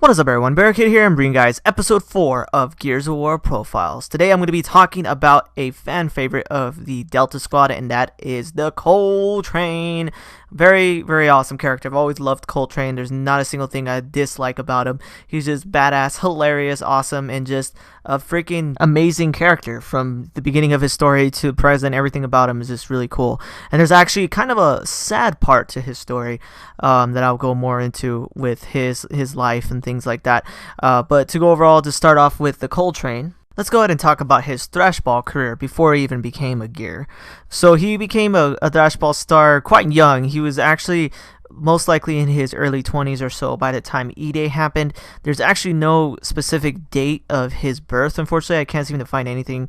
What is up, everyone? Barricade here and bringing you guys episode 4 of Gears of War Profiles. Today I'm going to be talking about a fan favorite of the Delta Squad, and that is the Coltrane. Very, very awesome character. I've always loved Coltrane. There's not a single thing I dislike about him. He's just badass, hilarious, awesome, and just a freaking amazing character. From the beginning of his story to present, everything about him is just really cool. And there's actually kind of a sad part to his story that I'll go more into with his life and things like that. But to go overall, to start off with the Coltrane, let's go ahead and talk about his thrashball career before he even became a gear. So he became a thrashball star quite young. He was actually most likely in his early 20s or so by the time E-Day happened. There's actually no specific date of his birth, unfortunately. I can't seem to find anything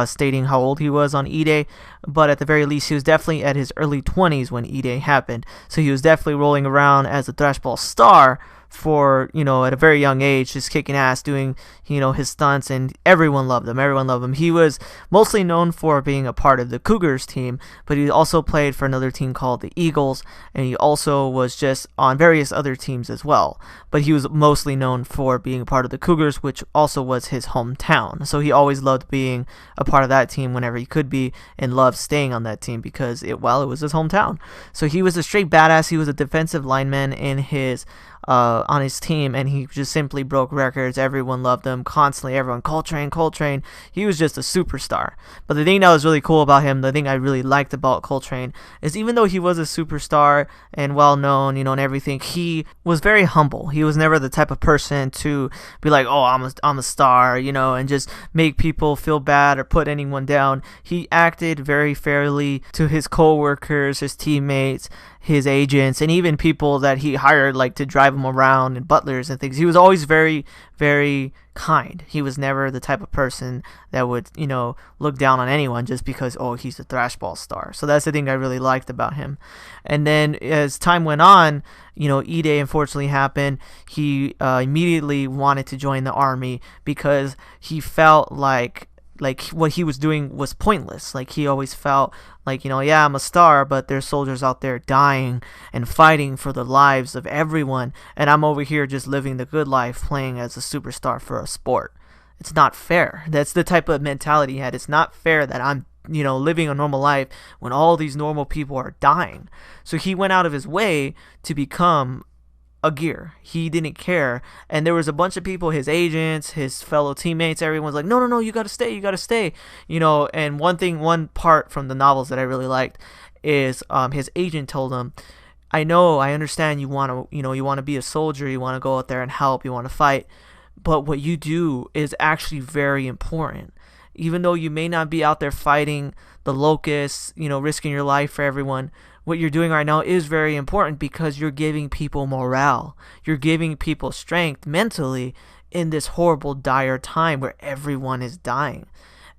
stating how old he was on E-Day, but at the very least he was definitely at his early 20s when E-Day happened. So he was definitely rolling around as a thrashball star for, at a very young age, just kicking ass, doing, his stunts, and everyone loved him. He was mostly known for being a part of the Cougars team, but he also played for another team called the Eagles, and he also was just on various other teams as well. But he was mostly known for being a part of the Cougars, which also was his hometown. So he always loved being a part of that team whenever he could be, and loved staying on that team because it was his hometown. So he was a straight badass. He was a defensive lineman on his team, and he just simply broke records. Everyone loved him constantly. Everyone, Coltrane. He was just a superstar. But the thing that was really cool about him, the thing I really liked about Coltrane, is even though he was a superstar and well known, and everything, he was very humble. He was never the type of person to be like, oh, I'm a star, and just make people feel bad or put anyone down. He acted very fairly to his co-workers, his teammates, his agents, and even people that he hired, like to drive him around, and butlers and things. He was always very, very kind. He was never the type of person that would, look down on anyone just because, oh, he's a thrashball star. So that's the thing I really liked about him. And then as time went on, E-Day unfortunately happened. He immediately wanted to join the army because he felt like what he was doing was pointless. Like he always felt like, yeah, I'm a star, but there's soldiers out there dying and fighting for the lives of everyone, and I'm over here just living the good life playing as a superstar for a sport. It's not fair. That's the type of mentality he had. It's not fair that I'm living a normal life when all these normal people are dying. So he went out of his way to become a gear. He didn't care, and there was a bunch of people, his agents, his fellow teammates, everyone's like, no, you gotta stay, and one part from the novels that I really liked is his agent told him, I understand you want to be a soldier, you want to go out there and help, you want to fight, but what you do is actually very important. Even though you may not be out there fighting the locusts, risking your life for everyone, what you're doing right now is very important because you're giving people morale. You're giving people strength mentally in this horrible, dire time where everyone is dying.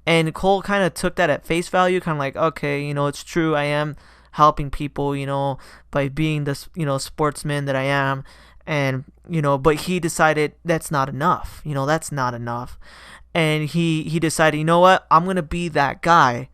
And Cole kind of took that at face value, kind of like, okay, it's true, I am helping people, by being this, sportsman that I am. And, but he decided that's not enough. That's not enough. And he decided, you know what, I'm going to be that guy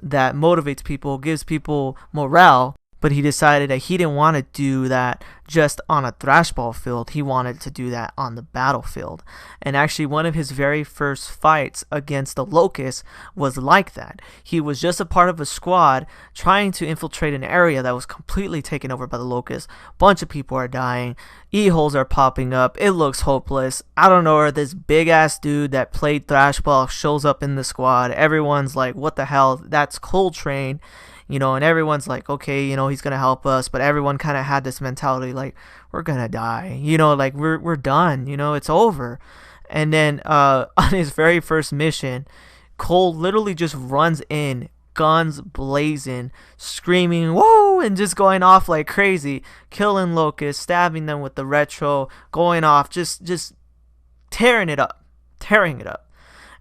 that motivates people, gives people morale. But he decided that he didn't want to do that just on a thrashball field. He wanted to do that on the battlefield. And actually, one of his very first fights against the Locusts was like that. He was just a part of a squad trying to infiltrate an area that was completely taken over by the Locusts. Bunch of people are dying. E-holes are popping up. It looks hopeless. I don't know where this big-ass dude that played thrashball shows up in the squad. Everyone's like, what the hell? That's Coltrane. And everyone's like, okay, he's going to help us. But everyone kind of had this mentality like, we're going to die. Like we're done. It's over. And then on his very first mission, Cole literally just runs in, guns blazing, screaming, whoa, and just going off like crazy, killing locusts, stabbing them with the retro, going off, just tearing it up.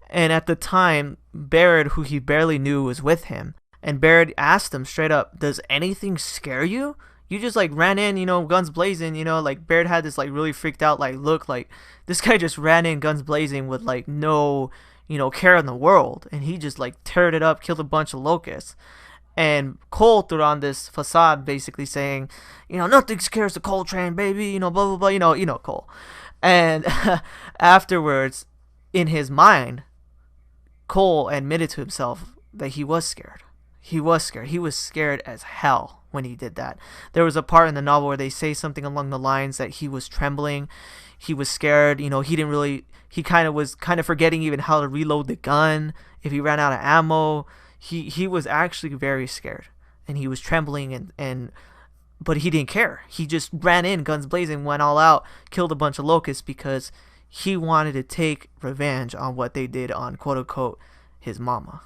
And at the time, Barrett, who he barely knew, was with him. And Barrett asked him straight up, does anything scare you? You just like ran in, guns blazing, like Barrett had this like really freaked out like look, like this guy just ran in guns blazing with like no, care in the world. And he just like teared it up, killed a bunch of locusts. And Cole threw on this facade basically saying, nothing scares the Coltrane, baby, blah, blah, blah, Cole. And afterwards, in his mind, Cole admitted to himself that he was scared. He was scared. He was scared as hell when he did that. There was a part in the novel where they say something along the lines that he was trembling. He was scared. You know, he didn't really, he kind of was kind of forgetting even how to reload the gun if he ran out of ammo. He was actually very scared, and he was trembling, but he didn't care. He just ran in, guns blazing, went all out, killed a bunch of locusts because he wanted to take revenge on what they did on quote unquote his mama.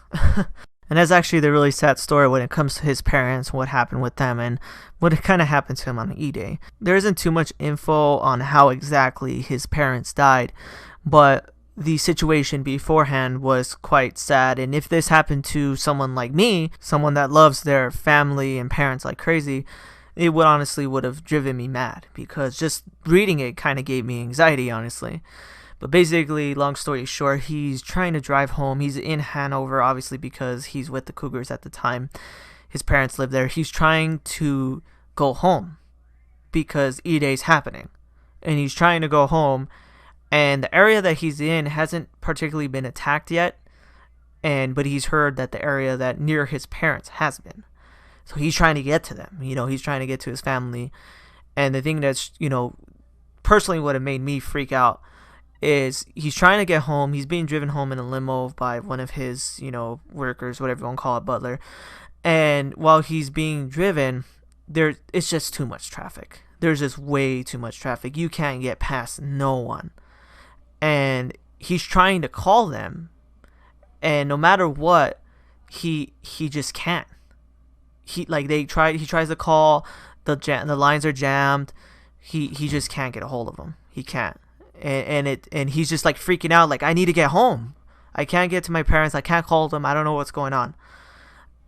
And that's actually the really sad story when it comes to his parents, what happened with them, and what kind of happened to him on E-Day. There isn't too much info on how exactly his parents died, but the situation beforehand was quite sad. And if this happened to someone like me, someone that loves their family and parents like crazy, it would have driven me mad, because just reading it kind of gave me anxiety, honestly. But basically, long story short, he's trying to drive home. He's in Hanover, obviously, because he's with the Cougars at the time. His parents live there. He's trying to go home because E-Day's happening. And he's trying to go home. And the area that he's in hasn't particularly been attacked yet. But he's heard that the area that near his parents has been. So he's trying to get to them. You know, he's trying to get to his family. And the thing that's, you know, personally what it made me freak out is he's trying to get home. He's being driven home in a limo by one of his, you know, workers, whatever you want to call it, butler. And while he's being driven, it's just too much traffic. There's just way too much traffic. You can't get past no one. And he's trying to call them, and no matter what, he just can't. He tries to call, the lines are jammed. He just can't get a hold of them. He can't. And he's just like freaking out, like, I need to get home. I can't get to my parents. I can't call them. I don't know what's going on.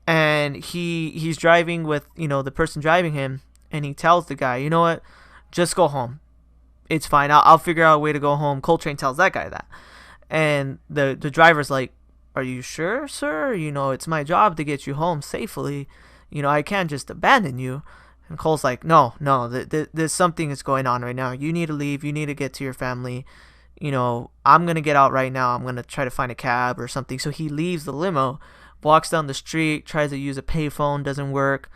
And he's driving with, you know, the person driving him, and he tells the guy, you know what, just go home. It's fine. I'll figure out a way to go home. Coltrane tells that guy that. And the driver's like, are you sure, sir? You know, it's my job to get you home safely. You know, I can't just abandon you. And Cole's like, no, there's something that's going on right now. You need to leave. You need to get to your family. You know, I'm going to get out right now. I'm going to try to find a cab or something. So he leaves the limo, walks down the street, tries to use a payphone, doesn't work.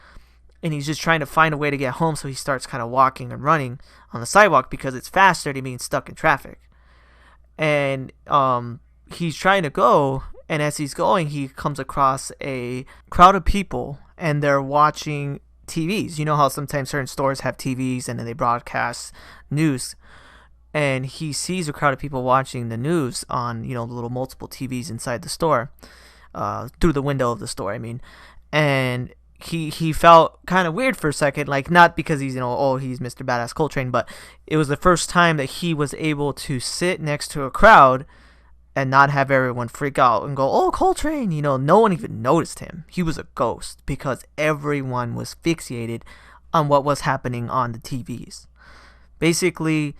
And he's just trying to find a way to get home. So he starts kind of walking and running on the sidewalk because it's faster than being stuck in traffic. And he's trying to go. And as he's going, he comes across a crowd of people, and they're watching TVs. You know how sometimes certain stores have TVs and then they broadcast news. And he sees a crowd of people watching the news on, you know, the little multiple TVs inside the store, through the window of the store, I mean. And he felt kind of weird for a second, like, not because he's, you know, oh, he's Mr. Badass Coltrane, but it was the first time that he was able to sit next to a crowd and not have everyone freak out and go, oh, Coltrane, you know. No one even noticed him. He was a ghost because everyone was fixated on what was happening on the TVs. Basically,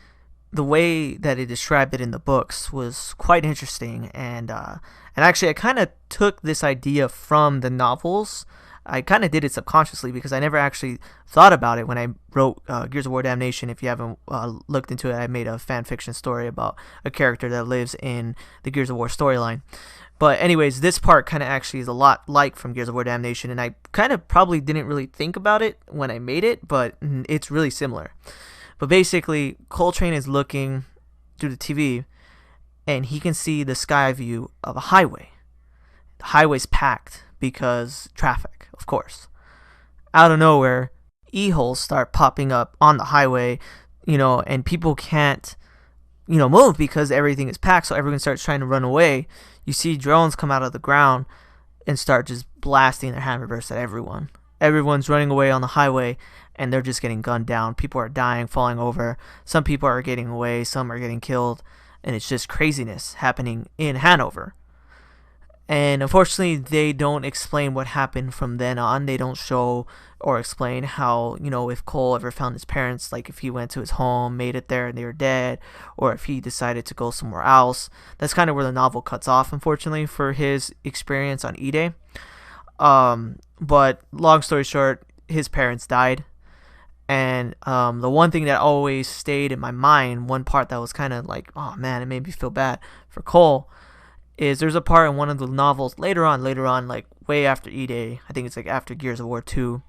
the way that it described it in the books was quite interesting, and actually I kind of took this idea from the novels. I kind of did it subconsciously because I never actually thought about it when I wrote Gears of War Damnation. If you haven't looked into it, I made a fan fiction story about a character that lives in the Gears of War storyline. But anyways, this part kind of actually is a lot like from Gears of War Damnation, and I kind of probably didn't really think about it when I made it, but it's really similar. But basically, Coltrane is looking through the TV, and he can see the sky view of a highway. The highway's packed because traffic, of course. Out of nowhere, e-holes start popping up on the highway, you know, and people can't, you know, move because everything is packed, so everyone starts trying to run away. You see drones come out of the ground and start just blasting their hammerbursts at everyone. Everyone's running away on the highway, and they're just getting gunned down. People are dying, falling over. Some people are getting away, some are getting killed, and it's just craziness happening in Hanover. And unfortunately, they don't explain what happened from then on. They don't show or explain how, you know, if Cole ever found his parents, like if he went to his home, made it there, and they were dead, or if he decided to go somewhere else. That's kind of where the novel cuts off, unfortunately, for his experience on E-Day. But long story short, his parents died. And the one thing that always stayed in my mind, one part that was kind of like, oh man, it made me feel bad for Cole, is there's a part in one of the novels later on, like way after E-Day, I think it's like after Gears of War 2,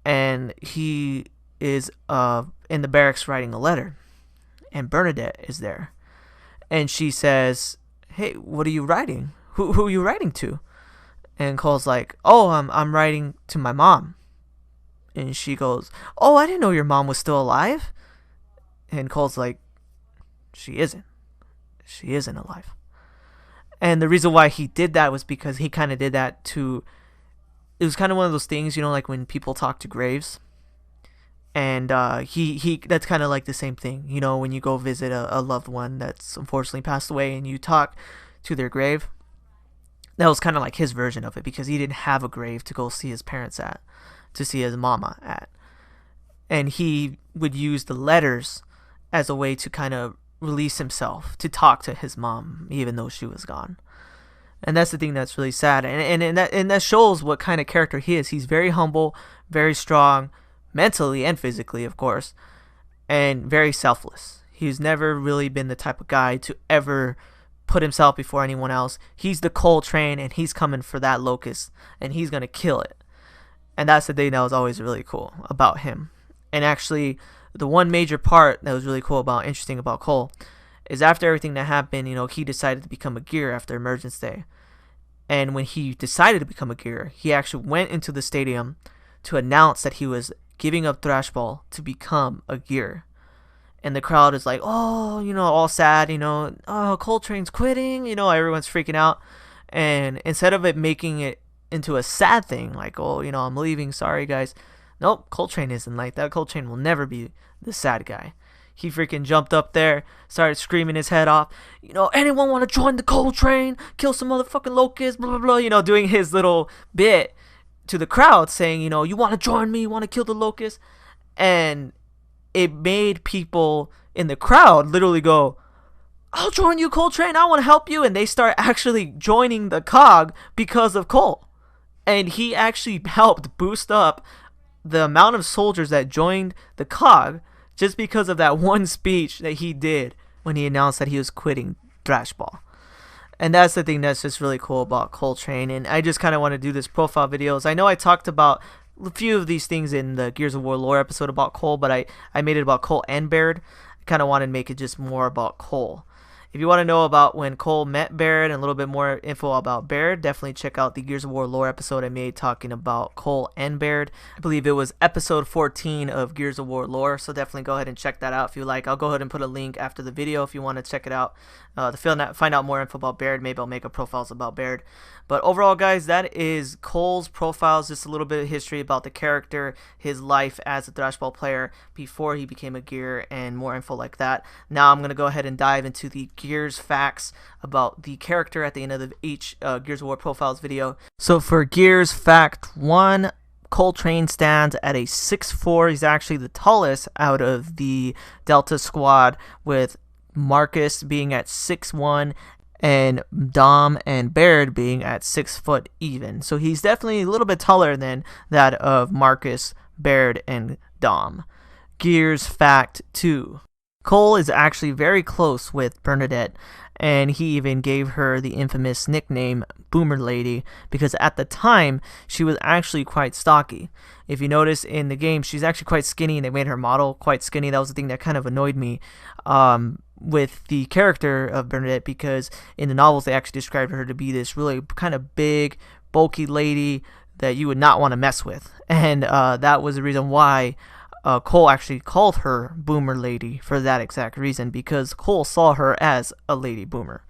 and he is in the barracks writing a letter, and Bernadette is there, and she says, hey, what are you writing? Who are you writing to? And Cole's like, oh, I'm writing to my mom. And she goes, oh, I didn't know your mom was still alive. And Cole's like, she isn't alive. And the reason why he did that was because he kind of did that to, it was kind of one of those things, you know, like when people talk to graves. And he that's kind of like the same thing, you know, when you go visit a loved one that's unfortunately passed away and you talk to their grave. That was kind of like his version of it, because he didn't have a grave to go see his parents at, to see his mama at. And he would use the letters as a way to kind of release himself, to talk to his mom, even though she was gone. And that's the thing that's really sad. And that shows what kind of character he is. He's very humble, very strong, mentally and physically, of course, and very selfless. He's never really been the type of guy to ever put himself before anyone else. He's the Cole Train, and he's coming for that locust, and he's gonna kill it. And that's the thing that was always really cool about him. And actually, the one major part that was really cool about, interesting about Cole, is after everything that happened, you know, he decided to become a gear after Emergence Day. And when he decided to become a gear, he actually went into the stadium to announce that he was giving up Thrashball to become a gear. And the crowd is like, oh, you know, all sad, you know, oh, Cole Train's quitting, you know, everyone's freaking out. And instead of it making it into a sad thing, like, oh, you know, I'm leaving, sorry guys. Nope, Cole Train isn't like that. Cole Train will never be the sad guy. He freaking jumped up there, started screaming his head off, you know, anyone want to join the Cole Train? Kill some motherfucking locusts, blah, blah, blah, you know, doing his little bit to the crowd saying, you know, you want to join me? You want to kill the locusts? And it made people in the crowd literally go, I'll join you, Cole Train, I want to help you. And they start actually joining the COG because of Cole. And he actually helped boost up the amount of soldiers that joined the COG just because of that one speech that he did when he announced that he was quitting Thrashball. And that's the thing that's just really cool about Cole Train. And I just kind of want to do this profile videos. I know I talked about a few of these things in the Gears of War lore episode about Cole, but I made it about Cole and Baird. I kind of wanted to make it just more about Cole. If you want to know about when Cole met Baird and a little bit more info about Baird, definitely check out the Gears of War lore episode I made talking about Cole and Baird. I believe it was episode 14 of Gears of War lore, so definitely go ahead and check that out if you like. I'll go ahead and put a link after the video if you want to check it out. To find out more info about Baird, maybe I'll make a profiles about Baird. But overall, guys, that is Cole's profiles, just a little bit of history about the character, his life as a Thrashball player before he became a gear, and more info like that. Now I'm going to go ahead and dive into the Gears facts about the character at the end of each Gears of War profiles video. So for Gears fact 1, Cole Train stands at a 6'4". He's actually the tallest out of the Delta squad, with Marcus being at 6'1", and Dom and Baird being at 6 foot even. So he's definitely a little bit taller than that of Marcus, Baird, and Dom. Gears fact 2. Cole is actually very close with Bernadette, and he even gave her the infamous nickname Boomer Lady, because at the time she was actually quite stocky. If you notice in the game, she's actually quite skinny, and they made her model quite skinny. That was the thing that kind of annoyed me with the character of Bernadette, because in the novels they actually described her to be this really kind of big, bulky lady that you would not want to mess with. And that was the reason why Cole actually called her Boomer Lady, for that exact reason, because Cole saw her as a lady boomer.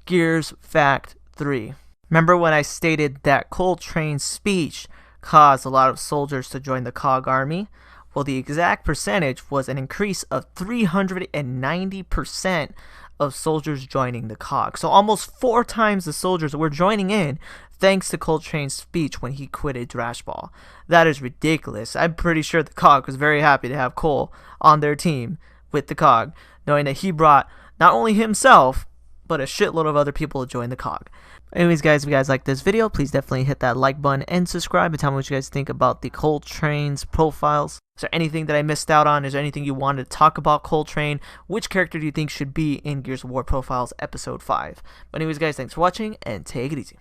Gears fact 3. Remember when I stated that Cole Train's speech caused a lot of soldiers to join the COG army? Well, the exact percentage was an increase of 390% of soldiers joining the COG. So almost 4 times the soldiers were joining in thanks to Cole Train's speech when he quitted Thrashball. That is ridiculous. I'm pretty sure the COG was very happy to have Cole on their team with the COG, knowing that he brought not only himself, but a shitload of other people join the COG. Anyways guys, if you guys like this video, please definitely hit that like button and subscribe and tell me what you guys think about the Coltrane's profiles. Is there anything that I missed out on? Is there anything you wanted to talk about Coltrane? Which character do you think should be in Gears of War Profiles Episode 5? But anyways guys, thanks for watching and take it easy.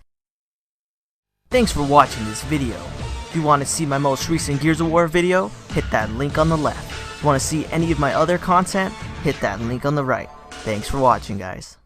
Thanks for watching this video. If you want to see my most recent Gears of War video, hit that link on the left. If you want to see any of my other content, hit that link on the right. Thanks for watching guys.